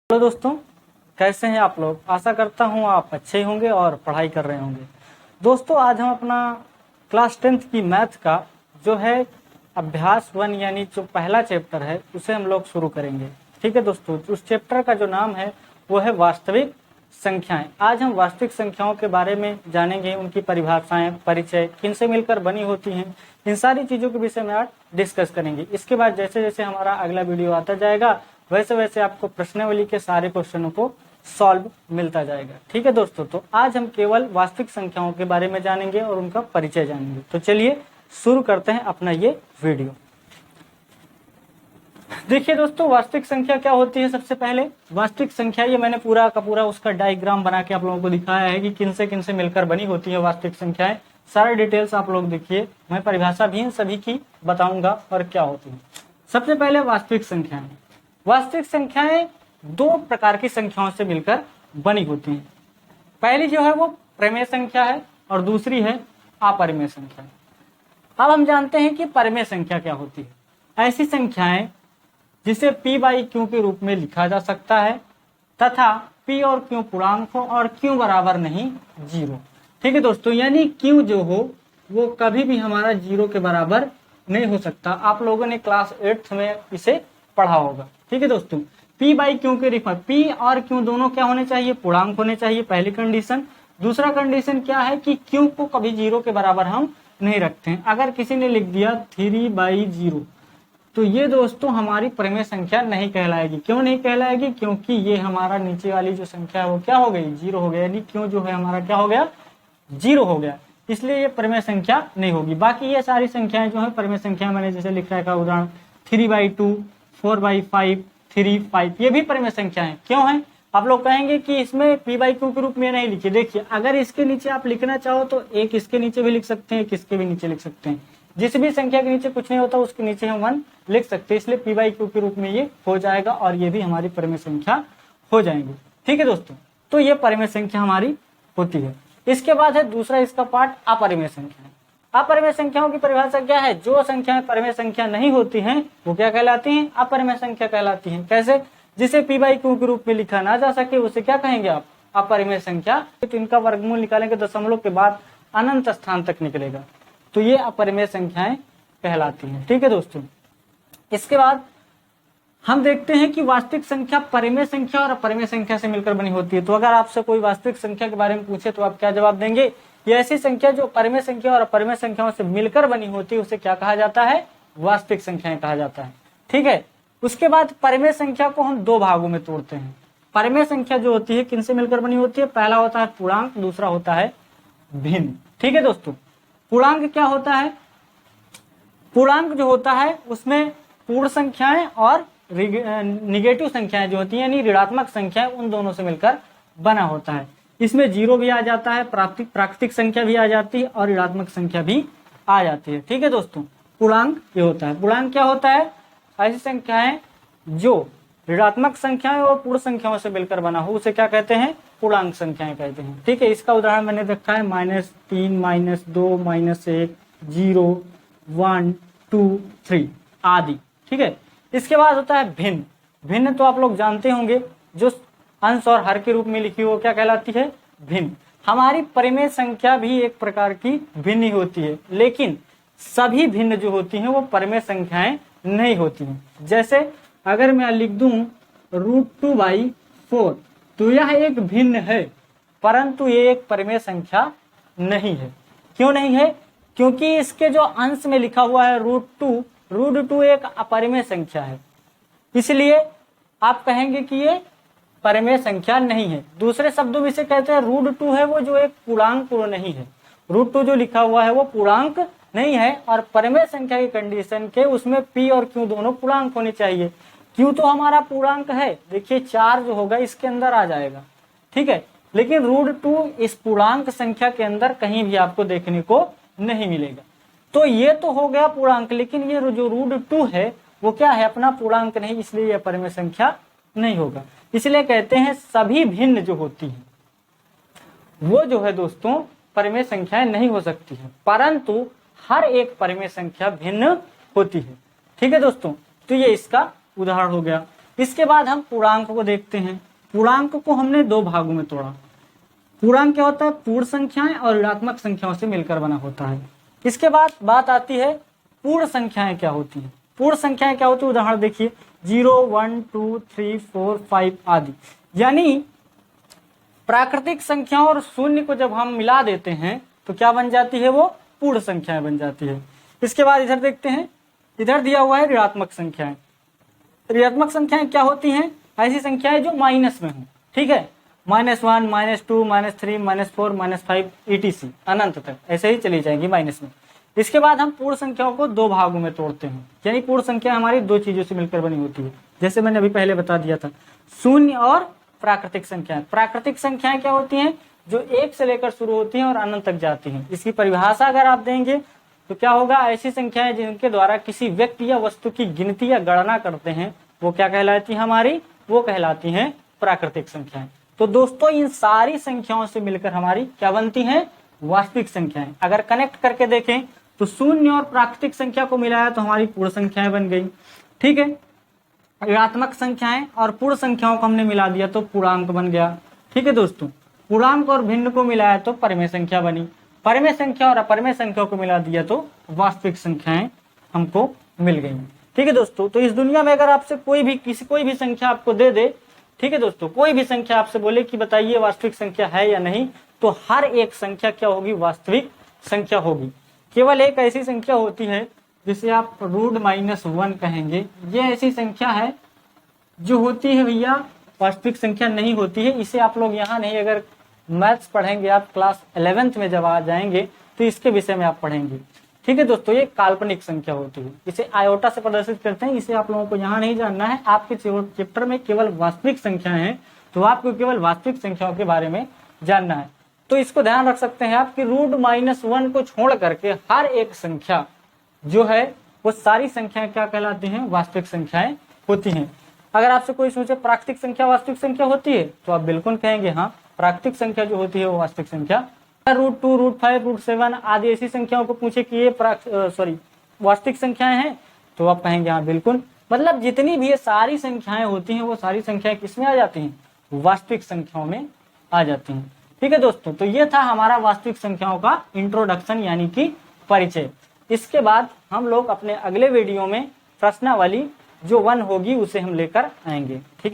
Hello दोस्तों, कैसे हैं आप लोग। आशा करता हूं आप अच्छे ही होंगे और पढ़ाई कर रहे होंगे। दोस्तों, आज हम अपना क्लास 10th की मैथ का जो है अभ्यास 1 यानी जो पहला चैप्टर है उसे हम लोग शुरू करेंगे। ठीक है दोस्तों, उस चैप्टर का जो नाम है वो है वास्तविक संख्याएं। आज हम वास्तविक संख्याओं के बारे में जानेंगे, उनकी परिभाषाएं, परिचय, किनसे मिलकर बनी होती हैं, इन सारी चीज़ों के विषय में आज डिस्कस करेंगे। इसके बाद जैसे जैसे हमारा अगला वीडियो आता जाएगा वैसे वैसे आपको प्रश्नावली के सारे क्वेश्चनों को सॉल्व मिलता जाएगा। ठीक है दोस्तों, तो आज हम केवल वास्तविक संख्याओं के बारे में जानेंगे और उनका परिचय जानेंगे। तो चलिए शुरू करते हैं अपना ये वीडियो। देखिए दोस्तों, वास्तविक संख्या क्या होती है। सबसे पहले वास्तविक संख्या, ये मैंने पूरा का पूरा उसका डायग्राम बना के आप लोगों को दिखाया है कि किनसे मिलकर बनी होती है वास्तविक संख्याएं। सारे डिटेल्स आप लोग देखिए, मैं परिभाषा भी सभी की बताऊंगा और क्या होती है। सबसे पहले वास्तविक संख्याएं। वास्तविक संख्याएं दो प्रकार की संख्याओं से मिलकर बनी होती हैं। पहली जो है वो परिमेय संख्या है और दूसरी है अपरिमेय संख्या। अब हम जानते हैं कि परिमेय संख्या क्या होती है। ऐसी संख्याएं जिसे p/q के रूप में लिखा जा सकता है तथा p और q पूर्णांक हो और q बराबर नहीं 0। ठीक है दोस्तों, यानी q जो हो वो कभी भी हमारा 0 के बराबर नहीं हो सकता। आप लोगों ने क्लास 8th में इसे पढ़ा होगा। ठीक है दोस्तों, p/q के रिफर p और q दोनों क्या होने चाहिए, पूर्णांक होने चाहिए, पहली कंडीशन। दूसरा कंडीशन क्या है कि q को कभी 0 के बराबर हम नहीं रखते हैं। अगर किसी ने लिख दिया 3/0 तो ये दोस्तों हमारी परिमेय संख्या नहीं कहलाएगी। क्यों नहीं कहलाएगी? क्योंकि ये हमारा नीचे वाली जो संख्या है वो क्या हो गई, 0 हो गया। यानी q जो है हमारा क्या हो गया, 0 हो गया, इसलिए ये परिमेय संख्या नहीं होगी। बाकी ये सारी संख्याएं जो है परिमेय संख्या, मैंने जैसे लिख रखा है उदाहरण 3/2, 4/5, 3, 5, ये भी परिमेय संख्या है। क्यों है? आप लोग कहेंगे कि इसमें p/q के रूप में नहीं लिखिए। देखिए, अगर इसके नीचे आप लिखना चाहो तो एक इसके नीचे भी लिख सकते हैं, एक इसके भी नीचे लिख सकते हैं। जिस भी संख्या के नीचे कुछ नहीं होता उसके नीचे हम 1 लिख सकते हैं, इसलिए p/q के रूप में ये हो जाएगा और ये भी हमारी परिमेय संख्या हो जाएंगी। ठीक है दोस्तों, तो ये परिमेय संख्या हमारी होती है। इसके बाद है दूसरा इसका पार्ट अपरिमेय संख्या। अपरिमेय संख्याओं की परिभाषा क्या है? जो संख्याएं परिमेय संख्या नहीं होती हैं वो क्या कहलाती हैं, अपरिमेय संख्या कहलाती हैं। कैसे? जिसे p/q के रूप में लिखा ना जा सके उसे क्या कहेंगे आप, अपरिमेय संख्या। तो इनका वर्गमूल निकालेंगे दशमलव के बाद अनंत स्थान तक निकलेगा, तो ये अपरिमेय संख्याएं कहलाती हैं। ठीक है दोस्तों, इसके बाद हम देखते हैं कि वास्तविक संख्या परिमेय संख्या और अपरिमेय संख्या से मिलकर बनी होती है। तो अगर आपसे कोई वास्तविक संख्या के बारे में पूछे तो आप क्या जवाब देंगे? ये ऐसी संख्या जो परिमेय संख्या और अपरिमेय संख्याओं से मिलकर बनी होती है उसे क्या कहा जाता है, वास्तविक संख्याएं कहा जाता है। ठीक है, उसके बाद परिमेय संख्या को हम दो भागों में तोड़ते हैं। परिमेय संख्या जो होती है किनसे मिलकर बनी होती है? पहला होता है पूर्णांक, दूसरा होता है भिन्न। ठीक है दोस्तों, पूर्णांक क्या होता है? पूर्णांक जो होता है उसमें पूर्ण संख्याएं और निगेटिव संख्याएं जो होती है यानी ऋणात्मक संख्याएं, उन दोनों से मिलकर बना होता है। इसमें 0 भी आ जाता है, प्राकृतिक संख्या भी आ जाती है और ऋणात्मक संख्या भी आ जाती है। ठीक है दोस्तों, पूर्णांक ये होता है। पूर्णांक क्या होता है? ऐसी संख्याएं जो ऋणात्मक संख्याएं और पूर्ण संख्याओं से मिलकर बना हो उसे क्या कहते हैं, पूर्णांक संख्याएं कहते हैं। ठीक है, इसका उदाहरण मैंने रखा है -3, -2, -1, 0, 1, 2, 3 आदि। ठीक है, इसके बाद होता है भिन्न। भिन्न तो आप लोग जानते होंगे, जो अंश और हर के रूप में लिखी हो क्या कहलाती है, भिन्न। हमारी परिमेय संख्या भी एक प्रकार की भिन्न ही होती है, लेकिन सभी भिन्न जो होती हैं वो परिमेय संख्याएं नहीं होती हैं। जैसे अगर मैं लिख दूं √2/4 तो यह एक भिन्न है, परंतु ये एक परिमेय संख्या नहीं है। क्यों नहीं है? क्योंकि इसके जो अंश में लिखा हुआ है √2 एक अपरिमेय संख्या है, इसलिए आप कहेंगे कि ये परिमेय संख्या नहीं है। दूसरे शब्दों में इसे कहते हैं √2 है वो जो एक पूर्णांक नहीं है। √2 जो लिखा हुआ है वो पूर्णांक नहीं है और परिमेय संख्या की कंडीशन के उसमें p और q दोनों पूर्णांक होने चाहिए। q तो हमारा पूर्णांक है, देखिए 4 जो होगा इसके अंदर आ जाएगा। ठीक है, लेकिन √2 इस पूर्णांक संख्या के अंदर कहीं भी आपको देखने को नहीं मिलेगा। तो ये तो हो गया पूर्णांक, लेकिन ये जो √2 है वो क्या है, अपना पूर्णांक नहीं, इसलिए यह परिमेय संख्या नहीं होगा। इसलिए कहते हैं सभी भिन्न जो होती है वो जो है दोस्तों परिमेय संख्याएं नहीं हो सकती है, परंतु हर एक परिमेय संख्या भिन्न होती है। ठीक है दोस्तों, तो ये इसका उदाहरण हो गया। इसके बाद हम पूर्णांक को देखते हैं। पूर्णांक को हमने दो भागों में तोड़ा। पूर्णांक क्या होता है? पूर्ण संख्याएं और ऋणात्मक संख्याओं से मिलकर बना होता है। इसके बाद बात आती है पूर्ण संख्याएं क्या होती हैं। पूर्ण संख्याएं क्या होती है? उदाहरण देखिए 0, 1, 2, 3, 4, 5 आदि। यानी प्राकृतिक संख्याओं और शून्य को जब हम मिला देते हैं तो क्या बन जाती है? वो पूर्ण संख्याएं बन जाती है। इसके बाद इधर देखते हैं, इधर दिया हुआ है ऋणात्मक संख्याएं। ऋणात्मक संख्याएं क्या होती हैं? ऐसी संख्याएं जो माइनस में हो, ठीक है, -1, -2, -3, -4, -5 etc अनंत तक ऐसे ही चली जाएंगी माइनस में। इसके बाद हम पूर्ण संख्याओं को दो भागों में तोड़ते हैं। यानी पूर्ण संख्या हमारी दो चीजों से मिलकर बनी होती है, जैसे मैंने अभी पहले बता दिया था, शून्य और प्राकृतिक संख्याएं। प्राकृतिक संख्याएं क्या होती हैं? जो 1 से लेकर शुरू होती हैं और अनंत तक जाती हैं। इसकी परिभाषा अगर आप देंगे तो क्या होगा? ऐसी संख्याएं जिनके द्वारा किसी व्यक्ति या वस्तु की गिनती या गणना करते हैं वो क्या कहलाती है हमारी? वो कहलाती हैं प्राकृतिक संख्याएं। तो दोस्तों इन सारी संख्याओं से मिलकर हमारी क्या बनती हैं? वास्तविक संख्याएं। अगर कनेक्ट करके देखें तो शून्य और प्राकृतिक संख्या को मिलाया तो हमारी पूर्ण संख्याएं बन गई, ठीक है। ऋणात्मक संख्याएं और पूर्ण संख्याओं को हमने मिला दिया तो पूर्णांक बन गया, ठीक है दोस्तों। पूर्णांक और भिन्न को मिलाया तो परिमेय संख्या बनी। परिमेय संख्या और अपरिमेय संख्या को मिला दिया तो वास्तविक संख्याएं हमको मिल गई, ठीक है दोस्तों। तो इस दुनिया में अगर आपसे कोई भी संख्या आपको दे दे, ठीक है दोस्तों, कोई भी संख्या आपसे बोले कि बताइए वास्तविक संख्या है या नहीं, तो हर एक संख्या क्या होगी? वास्तविक संख्या होगी। केवल एक ऐसी संख्या होती है जिसे आप √-1 कहेंगे। ये ऐसी संख्या है जो होती है भैया वास्तविक संख्या नहीं होती है। इसे आप लोग यहाँ नहीं, अगर मैथ्स पढ़ेंगे आप क्लास 11th में जब आ जाएंगे तो इसके विषय में आप पढ़ेंगे, ठीक है दोस्तों। ये काल्पनिक संख्या होती है, इसे आयोटा से प्रदर्शित करते हैं। इसे आप लोगों को यहाँ नहीं जानना है। आपके चैप्टर में केवल वास्तविक संख्याएं हैं तो आपको केवल वास्तविक संख्याओं के बारे में जानना है। तो इसको ध्यान रख सकते हैं आप कि √-1 को छोड़ करके हर एक संख्या जो है वो सारी संख्याएं क्या कहलाती हैं? वास्तविक संख्याएं होती हैं। अगर आपसे कोई सोचे प्राकृतिक संख्या वास्तविक संख्या होती है तो आप बिल्कुल कहेंगे हाँ, प्राकृतिक संख्या जो होती है वो वास्तविक संख्या। √2, √5, √7 आदि ऐसी संख्याओं को पूछे कि ये वास्तविक संख्याएं हैं तो आप कहेंगे हाँ बिल्कुल। मतलब जितनी भी ये सारी संख्याएं होती हैं वो सारी संख्याएं किसमें आ जाती हैं? वास्तविक संख्याओं में आ जाती हैं, ठीक है दोस्तों। तो ये था हमारा वास्तविक संख्याओं का इंट्रोडक्शन यानी कि परिचय। इसके बाद हम लोग अपने अगले वीडियो में प्रश्नावली जो 1 होगी उसे हम लेकर आएंगे, ठीक है।